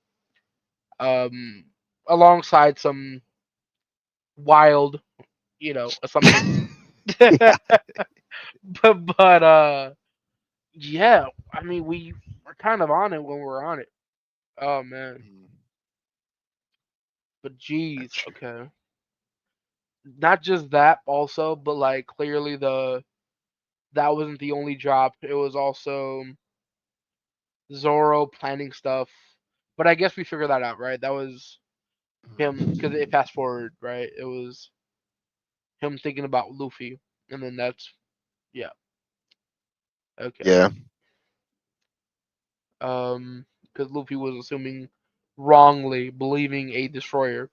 [SPEAKER 2] Um, alongside some wild, assumptions.
[SPEAKER 3] Yeah.
[SPEAKER 2] but yeah, I mean we're kind of on it when we're on it. Oh man,
[SPEAKER 3] Mhm.
[SPEAKER 2] but
[SPEAKER 3] That's
[SPEAKER 2] geez,
[SPEAKER 3] true.
[SPEAKER 2] okay. Not just that, also, but like clearly that wasn't the only drop. It was also Zoro planning stuff. But I guess we figured that out, right? That was him because it
[SPEAKER 3] Mhm.
[SPEAKER 2] fast forward, right? It was him thinking about Luffy, and then that's yeah. Okay.
[SPEAKER 3] Yeah.
[SPEAKER 2] Because Luffy was assuming wrongly, believing a destroyer.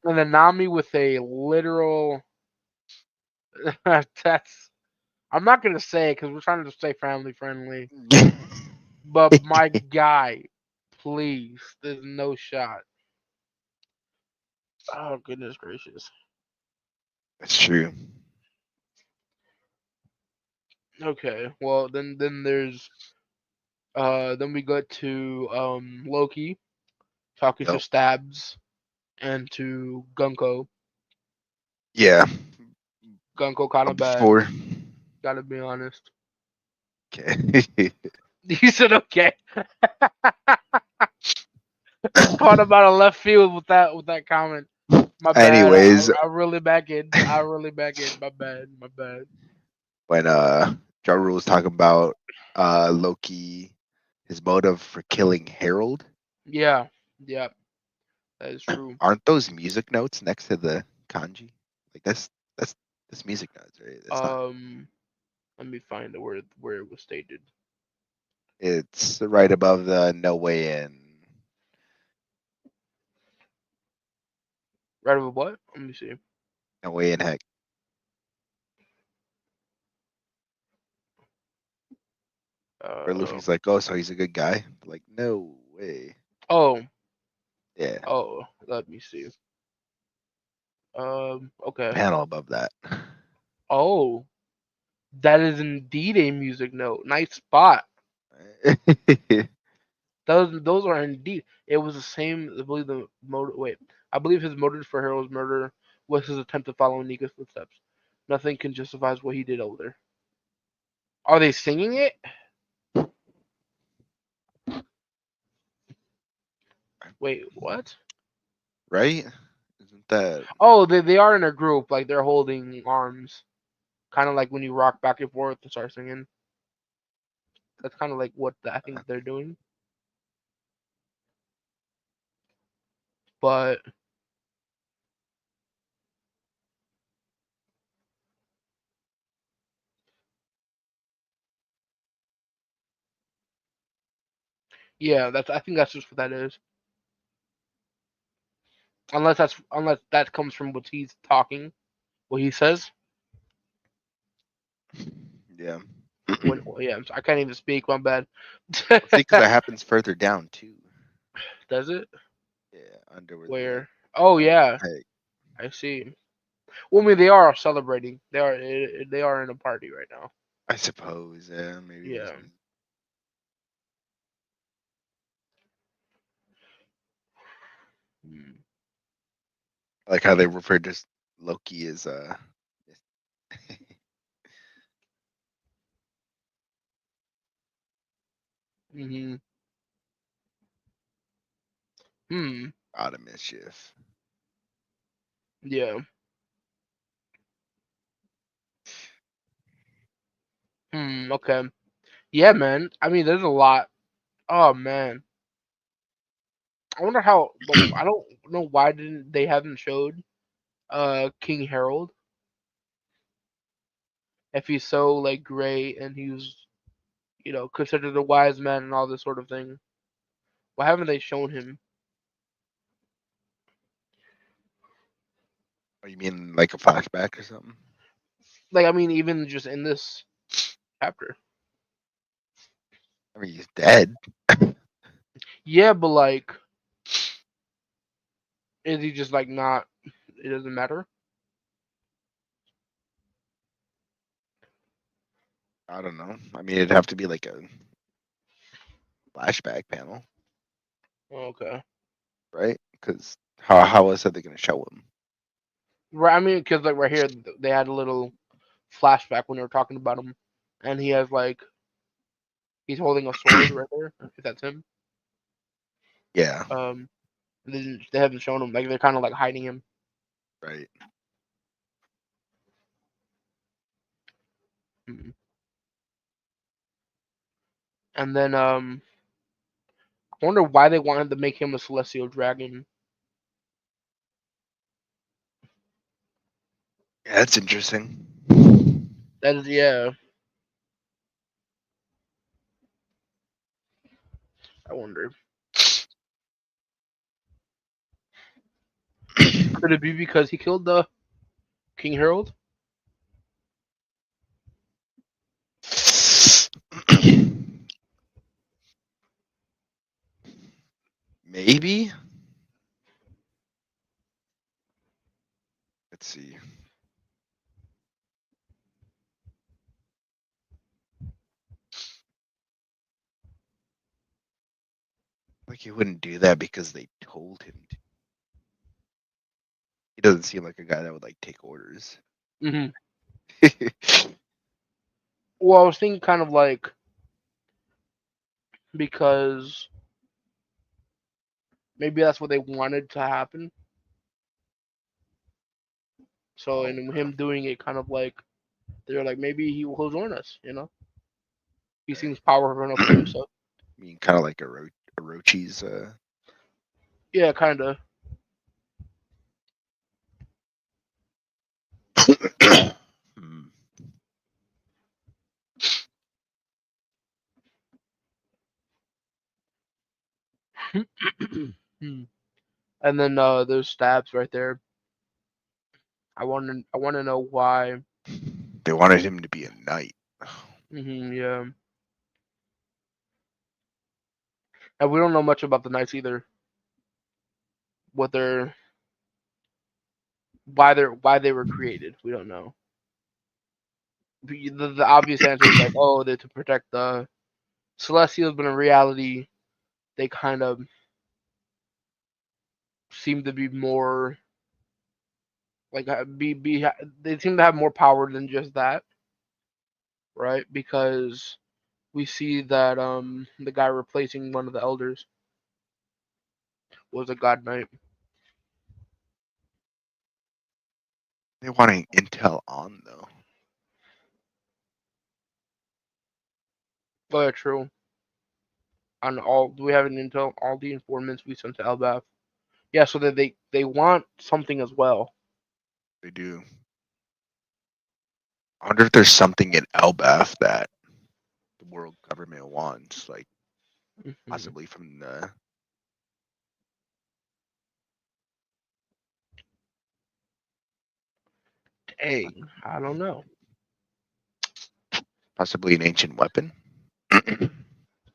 [SPEAKER 2] And then Nami with a literal. That's. I'm not gonna say it because we're trying to stay family friendly. But my guy, please, there's no shot. Oh goodness gracious.
[SPEAKER 3] That's true.
[SPEAKER 2] Okay, well then there's then we go to Loki talking to
[SPEAKER 3] Yep.
[SPEAKER 2] Stabs and to Gunko.
[SPEAKER 3] Yeah.
[SPEAKER 2] Gunko kind of bad.
[SPEAKER 3] Before.
[SPEAKER 2] Gotta be honest.
[SPEAKER 3] Okay.
[SPEAKER 2] You said okay. Caught him out of left field with that comment. My bad.
[SPEAKER 3] Anyways,
[SPEAKER 2] I really back in. I really back in. My bad. My bad.
[SPEAKER 3] when Ja Rule was talking about Loki, his motive for killing Harold,
[SPEAKER 2] Yeah. Yeah. That is true.
[SPEAKER 3] aren't those music notes next to the kanji? Like that's that's music notes, right? That's not.
[SPEAKER 2] Um. Let me find the word where it was stated.
[SPEAKER 3] It's right above the no way in.
[SPEAKER 2] Right over what? Let me see.
[SPEAKER 3] No way in heck. Where
[SPEAKER 2] Uh.
[SPEAKER 3] Luffy's like, oh, so he's a good guy? Like, no way.
[SPEAKER 2] Oh.
[SPEAKER 3] Yeah.
[SPEAKER 2] Oh. Let me see. Okay.
[SPEAKER 3] Panel above that.
[SPEAKER 2] Oh. That is indeed a music note. Nice spot. Those are indeed. It was the same. I believe the motive. Wait, I believe his motive for Harold's murder was his attempt to follow Nika's footsteps. Nothing can justify what he did over there. Are they singing it? Wait, what?
[SPEAKER 3] Right? Isn't that
[SPEAKER 2] Oh, they are in a group. Like they're holding arms, kind of like when you rock back and forth to start singing. That's kind of like what I think they're doing. But yeah, that's. I think that's just what that is. Unless that comes from what he's talking, what he says.
[SPEAKER 3] yeah.
[SPEAKER 2] When yeah, I can't even speak. My bad.
[SPEAKER 3] I think because that happens further down too.
[SPEAKER 2] Does it?
[SPEAKER 3] Yeah, under where the
[SPEAKER 2] Where? Oh
[SPEAKER 3] no way
[SPEAKER 2] yeah,
[SPEAKER 3] in heck.
[SPEAKER 2] I see. Well, I mean, they are celebrating. They are in a party right now.
[SPEAKER 3] I suppose, yeah, maybe there's
[SPEAKER 2] Yeah.
[SPEAKER 3] music.
[SPEAKER 2] Hmm.
[SPEAKER 3] I like how they refer to Loki as
[SPEAKER 2] Hmm. Hmm.
[SPEAKER 3] out of mischief.
[SPEAKER 2] Yeah. Hmm. Okay. Yeah, man. I mean, there's a lot. Oh man. I wonder how. I don't know why didn't they haven't showed King Harold if he's so like great and he's considered a wise man and all this sort of thing. Why haven't they shown him?
[SPEAKER 3] Oh, you mean like a flashback or something?
[SPEAKER 2] Like, I mean, even just in this chapter.
[SPEAKER 3] I mean, he's dead.
[SPEAKER 2] Yeah, but like, is he just like not? It doesn't matter.
[SPEAKER 3] I don't know. I mean, it'd have to be like a flashback panel,
[SPEAKER 2] Okay.
[SPEAKER 3] right? Because how else are they gonna show him?
[SPEAKER 2] Right. I mean, because like right here, they had a little flashback when they were talking about him, and he has like he's holding a sword right there. If that's him.
[SPEAKER 3] Yeah,
[SPEAKER 2] Um, they haven't shown him. Like they're kind of like hiding him.
[SPEAKER 3] right.
[SPEAKER 2] Mhm. And then I wonder why they wanted to make him a celestial dragon.
[SPEAKER 3] Yeah, that's interesting.
[SPEAKER 2] That is, yeah. I wonder. Could it be because he killed the King Harold?
[SPEAKER 3] Maybe. Let's see. Like he wouldn't do that because they told him to. He doesn't seem like a guy that would like take orders.
[SPEAKER 2] Hmm. Well, I was thinking kind of like because maybe that's what they wanted to happen. So
[SPEAKER 3] Oh,
[SPEAKER 2] in him doing it, kind of like they're like maybe he'll join us. He seems powerful enough to do
[SPEAKER 3] okay.
[SPEAKER 2] so.
[SPEAKER 3] I mean, kind of like Orochi's.
[SPEAKER 2] Yeah, kind of.
[SPEAKER 3] Hmm.
[SPEAKER 2] Hmm. And then those stabs right there. I want to know why.
[SPEAKER 3] They wanted him to be a knight.
[SPEAKER 2] Yeah, and we don't know much about the knights either. What they're why they were created. We don't know. The obvious answer is like, oh, they're to protect the Celestials, but in reality, they kind of seem to be more like they seem to have more power than just that, right? Because we see that the guy replacing one of the elders was a god knight.
[SPEAKER 3] They wanting intel on though.
[SPEAKER 2] Oh, yeah, true. On all, do we have an intel? All the informants we sent to Elbaf. Yeah, so that they want something as well.
[SPEAKER 3] They do. I wonder if there's something in Elbaf that the world government wants, like
[SPEAKER 2] Hmm.
[SPEAKER 3] possibly from the
[SPEAKER 2] Dang, I don't know.
[SPEAKER 3] possibly an ancient weapon.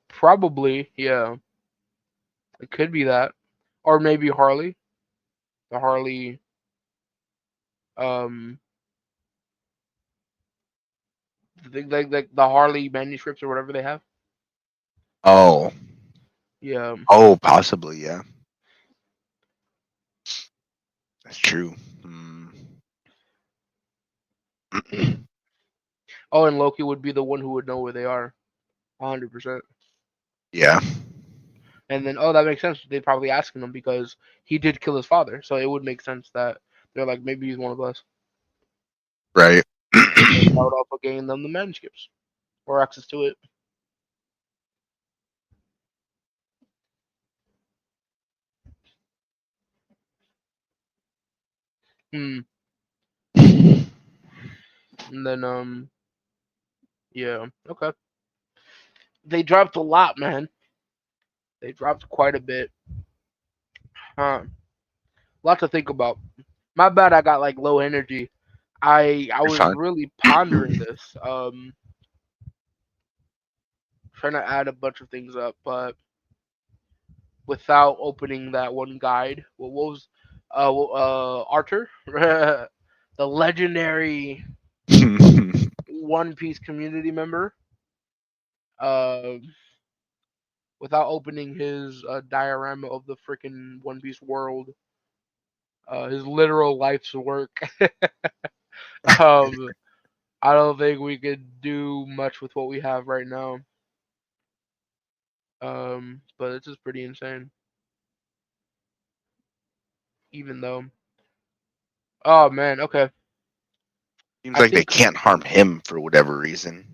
[SPEAKER 2] Probably, yeah. It could be that, or maybe Harley. The Harley, um, the Harley manuscripts or whatever they have.
[SPEAKER 3] Oh,
[SPEAKER 2] Yeah.
[SPEAKER 3] oh, possibly, yeah. That's true. Hmm.
[SPEAKER 2] Oh, and Loki would be the one who would know where they are, 100%.
[SPEAKER 3] Yeah,
[SPEAKER 2] And then, oh, that makes sense. They'd probably asking him because he did kill his father, so it would make sense that they're like, maybe he's one of us.
[SPEAKER 3] right.
[SPEAKER 2] And then that would also gain them the manuscripts or access to it. Hmm. And then, yeah, okay. They dropped a lot, man. They dropped quite a bit. Huh. Lot to think about. My bad. I got like low energy. I
[SPEAKER 3] You're
[SPEAKER 2] was
[SPEAKER 3] fine.
[SPEAKER 2] really pondering this. Trying to add a bunch of things up, but without opening that one guide. What was Arthur, the legendary One Piece community member, uh, without opening his diorama of the freaking One Piece world, his literal life's work. um, I don't think we could do much with what we have right now. But it's just pretty insane. Even though, oh man, okay,
[SPEAKER 3] Seems
[SPEAKER 2] I
[SPEAKER 3] like they
[SPEAKER 2] think
[SPEAKER 3] can't harm him for whatever reason.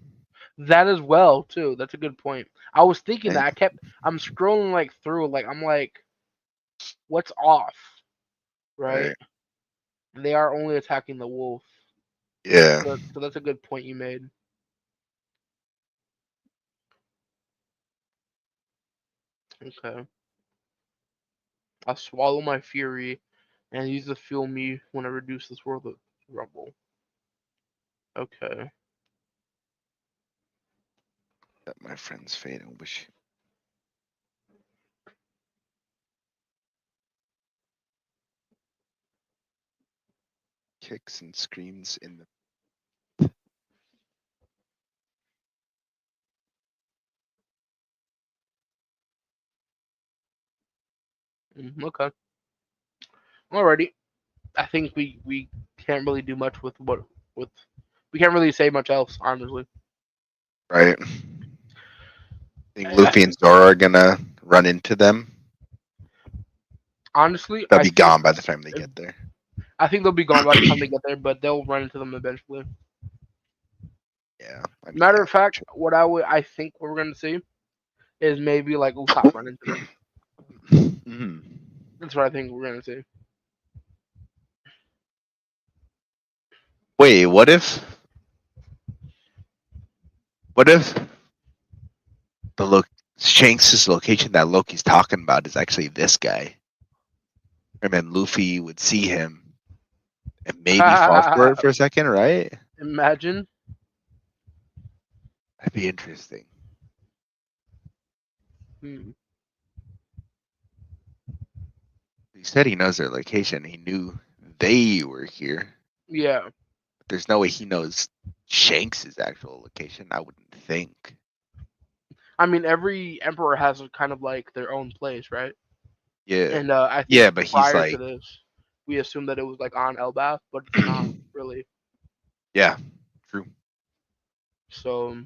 [SPEAKER 2] that as well too. That's a good point. I was thinking
[SPEAKER 3] Right?
[SPEAKER 2] that I'm scrolling like through, like I'm like, what's off, right?
[SPEAKER 3] Right.
[SPEAKER 2] They are only attacking the wolf.
[SPEAKER 3] Yeah.
[SPEAKER 2] So that's a good point you made. Okay. I swallow my fury and use to fuel me when I reduce this world of rumble. Okay.
[SPEAKER 3] Let my friends fade and wish. Kicks and screams in the.
[SPEAKER 2] Okay. Alrighty. I think we can't really do much with we can't really say much else, honestly.
[SPEAKER 3] Right. Think Luffy and Zoro are gonna run into them?
[SPEAKER 2] Honestly,
[SPEAKER 3] They'll be gone by the time they get there.
[SPEAKER 2] I think they'll be gone by the time they get there, but they'll run into them eventually.
[SPEAKER 3] Yeah. I mean,
[SPEAKER 2] Matter
[SPEAKER 3] yeah.
[SPEAKER 2] of fact, I think what we're gonna see is maybe like Usopp run into them.
[SPEAKER 3] Mhm.
[SPEAKER 2] That's what I think we're gonna see.
[SPEAKER 3] Wait, what if the Shanks' location that Loki's talking about is actually this guy? And then Luffy would see him and maybe fall for it for a second, right?
[SPEAKER 2] Imagine.
[SPEAKER 3] That'd be interesting.
[SPEAKER 2] Hmm.
[SPEAKER 3] He said he knows their location. He knew they were here.
[SPEAKER 2] Yeah.
[SPEAKER 3] But there's no way he knows Shanks' actual location, I wouldn't think.
[SPEAKER 2] I mean, every emperor has kind of like their own place, right?
[SPEAKER 3] Yeah.
[SPEAKER 2] And I think
[SPEAKER 3] Yeah, but he's
[SPEAKER 2] prior to
[SPEAKER 3] like,
[SPEAKER 2] this, we assumed that it was like on Elbaf, but it's not really.
[SPEAKER 3] yeah, true.
[SPEAKER 2] So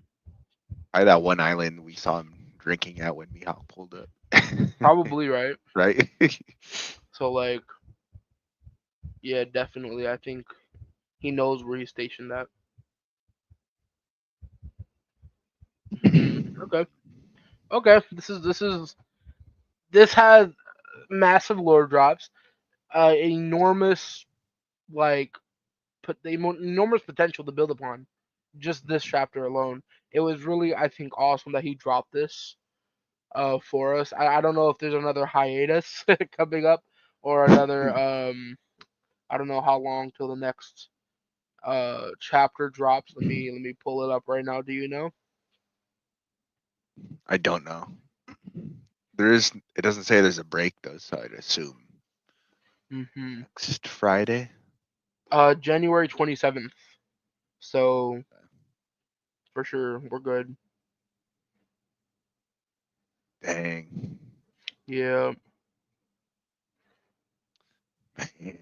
[SPEAKER 3] By that one island we saw him drinking at when Mihawk pulled up.
[SPEAKER 2] probably right.
[SPEAKER 3] Right?
[SPEAKER 2] So like, yeah, definitely. I think he knows where he's stationed at. Okay. Okay. This has massive lore drops, enormous like put the enormous potential to build upon. Just this chapter alone, it was really I think awesome that he dropped this for us. I don't know if there's another hiatus coming up or another I don't know how long till the next chapter drops. Let me pull it up right now. Do you know?
[SPEAKER 3] I don't know. There is. It doesn't say there's a break though, so I'd assume
[SPEAKER 2] Hmm.
[SPEAKER 3] next Friday.
[SPEAKER 2] January 27th. So for sure we're good.
[SPEAKER 3] Dang,
[SPEAKER 2] Yeah.
[SPEAKER 3] man,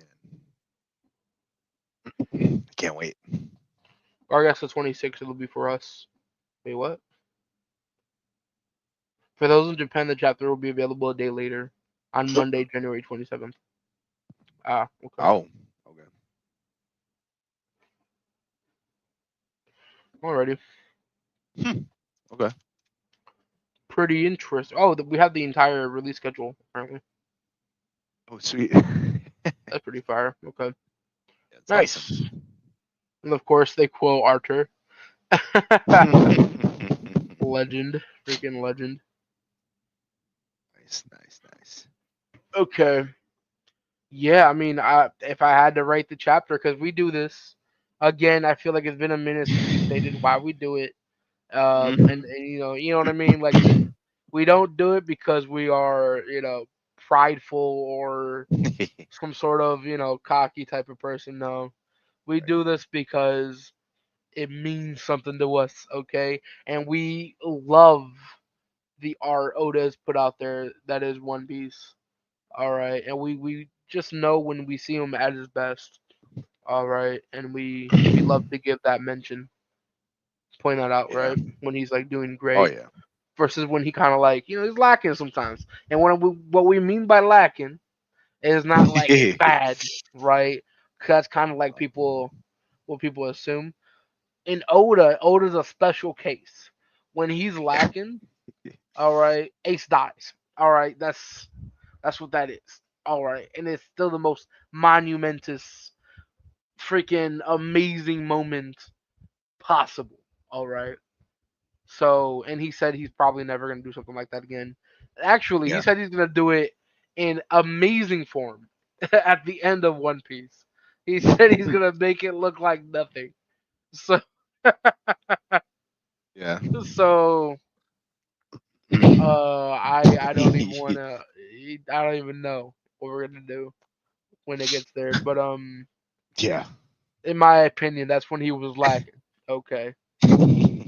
[SPEAKER 3] I can't wait.
[SPEAKER 2] Or I guess the 26th it'll be for us. Wait, what? For those in Japan, the chapter will be available a day later on Monday, January 27th. Ah, okay.
[SPEAKER 3] Oh, okay.
[SPEAKER 2] Alrighty.
[SPEAKER 3] Okay.
[SPEAKER 2] Pretty interesting. Oh, we have the entire release schedule, apparently.
[SPEAKER 3] Oh, sweet.
[SPEAKER 2] That's pretty fire. Okay.
[SPEAKER 3] That's
[SPEAKER 2] Nice.
[SPEAKER 3] awesome.
[SPEAKER 2] And of course, they quote Arthur. Legend. Freaking legend.
[SPEAKER 3] Nice, nice, nice.
[SPEAKER 2] Okay. Yeah, I mean, if I had to rate the chapter, because we do this, again, I feel like it's been a minute since we stated why we do it. And you know what I mean? Like, we don't do it because we are, prideful or some sort of, cocky type of person. No, we
[SPEAKER 3] Right.
[SPEAKER 2] do this because it means something to us, okay? And we love the art Oda's put out there that is One Piece. All right, and we just know when we see him at his best. All right, and we love to give that mention, point that out,
[SPEAKER 3] Yeah.
[SPEAKER 2] right? When he's like doing
[SPEAKER 3] Oh
[SPEAKER 2] great
[SPEAKER 3] yeah.
[SPEAKER 2] versus when he kind of like he's lacking sometimes. And what we mean by lacking is not like bad, right? 'Cause that's kind of like what people assume. In Oda's a special case. When he's lacking, all right, Ace dies. All right, that's what that is. All right, and it's still the most monumentous freaking amazing moment possible. All right. So, and he said he's probably never gonna do something like that again. Actually, he
[SPEAKER 3] Yeah.
[SPEAKER 2] said he's gonna do it in amazing form at the end of One Piece. He said he's gonna make it look like nothing. So,
[SPEAKER 3] Yeah.
[SPEAKER 2] so I don't even wanna. I don't even know what we're gonna do when it gets there. But
[SPEAKER 3] Yeah.
[SPEAKER 2] in my opinion, that's when he was lacking. Okay.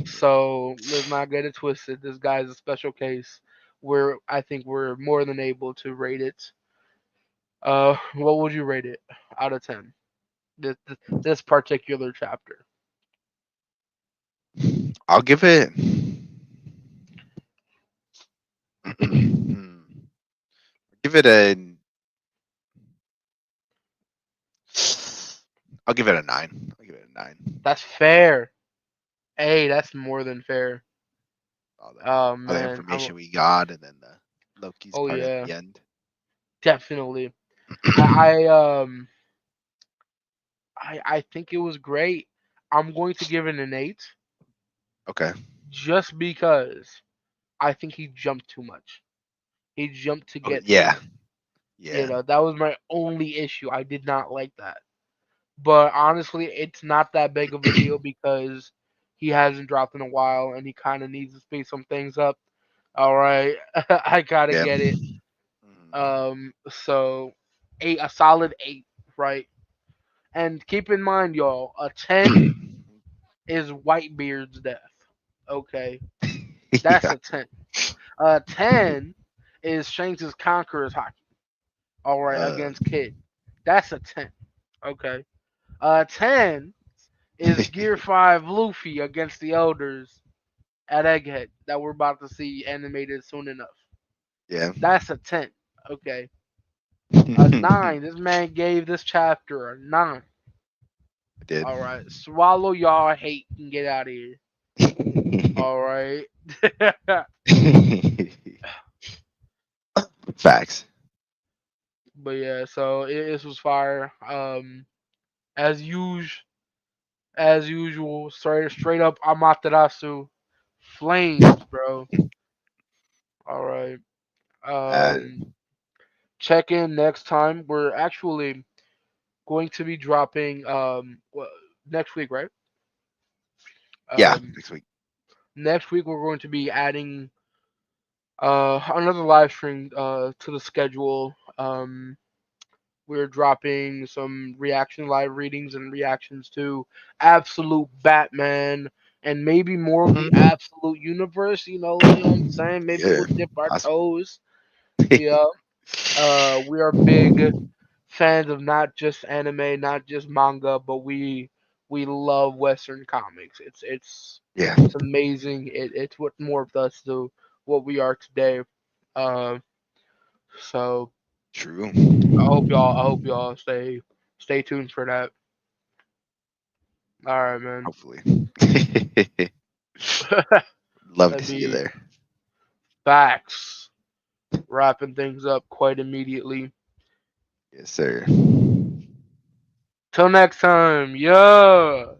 [SPEAKER 2] So let's not get it twisted. This guy's a special case. I think we're more than able to rate it. What would you rate it out of 10? This particular chapter.
[SPEAKER 3] I'll give it. give it a. I'll give it a 9. I'll give it a 9.
[SPEAKER 2] That's fair. Hey, that's more than fair.
[SPEAKER 3] All the
[SPEAKER 2] Oh
[SPEAKER 3] all the
[SPEAKER 2] man.
[SPEAKER 3] information we got, and then the Loki's
[SPEAKER 2] Oh
[SPEAKER 3] part at
[SPEAKER 2] yeah,
[SPEAKER 3] the end.
[SPEAKER 2] definitely. I I um I think it was great. I'm going to give it an 8
[SPEAKER 3] Okay.
[SPEAKER 2] just because I think he jumped too much. He jumped to
[SPEAKER 3] Okay.
[SPEAKER 2] get
[SPEAKER 3] Yeah.
[SPEAKER 2] there. You
[SPEAKER 3] Yeah.
[SPEAKER 2] know, that was my only issue. I did not like that. But honestly, it's not that big of a deal because he hasn't dropped in a while and he kind of needs to speed some things up. All right, I gotta
[SPEAKER 3] Yeah.
[SPEAKER 2] get it.
[SPEAKER 3] Mhm.
[SPEAKER 2] So a solid 8, right? And keep in mind, y'all, a 10 is Whitebeard's death. Okay, that's
[SPEAKER 3] yeah.
[SPEAKER 2] a 10. A 10 is Shanks' Conqueror's Hockey. All right,
[SPEAKER 3] Uh,
[SPEAKER 2] against Kid. That's a 10. Okay. 10 is Gear 5 Luffy against the Elders at Egghead that we're about to see animated soon enough.
[SPEAKER 3] yeah.
[SPEAKER 2] That's a 10. Okay. A 9. This man gave this chapter a 9.
[SPEAKER 3] I did.
[SPEAKER 2] Alright. Swallow y'all hate and get out of here. Alright.
[SPEAKER 3] Facts.
[SPEAKER 2] But yeah, so this was fire. As usual, straight up Amaterasu flames, bro. Alright.
[SPEAKER 3] Uh,
[SPEAKER 2] Um, check in next time. We're actually going to be dropping next week, right?
[SPEAKER 3] yeah.
[SPEAKER 2] Um,
[SPEAKER 3] Next week.
[SPEAKER 2] next week we're going to be adding another live stream to the schedule. We're dropping some reaction live readings and reactions to Absolute Batman and maybe more of the
[SPEAKER 3] Mhm.
[SPEAKER 2] Absolute Universe. You know what I'm saying? Maybe
[SPEAKER 3] Yeah.
[SPEAKER 2] we'll dip our
[SPEAKER 3] Possibly.
[SPEAKER 2] toes. Yeah. We are big fans of not just anime, not just manga, but we love Western comics.
[SPEAKER 3] yeah.
[SPEAKER 2] It's amazing. It's what morphed us to what we are today. Uh, so
[SPEAKER 3] True.
[SPEAKER 2] I hope y'all stay tuned for that. All right, man.
[SPEAKER 3] Hopefully. Love to
[SPEAKER 2] That'd
[SPEAKER 3] see you
[SPEAKER 2] be
[SPEAKER 3] there.
[SPEAKER 2] facts. Wrapping things up quite immediately.
[SPEAKER 3] Yes, sir.
[SPEAKER 2] Till next time, yeah.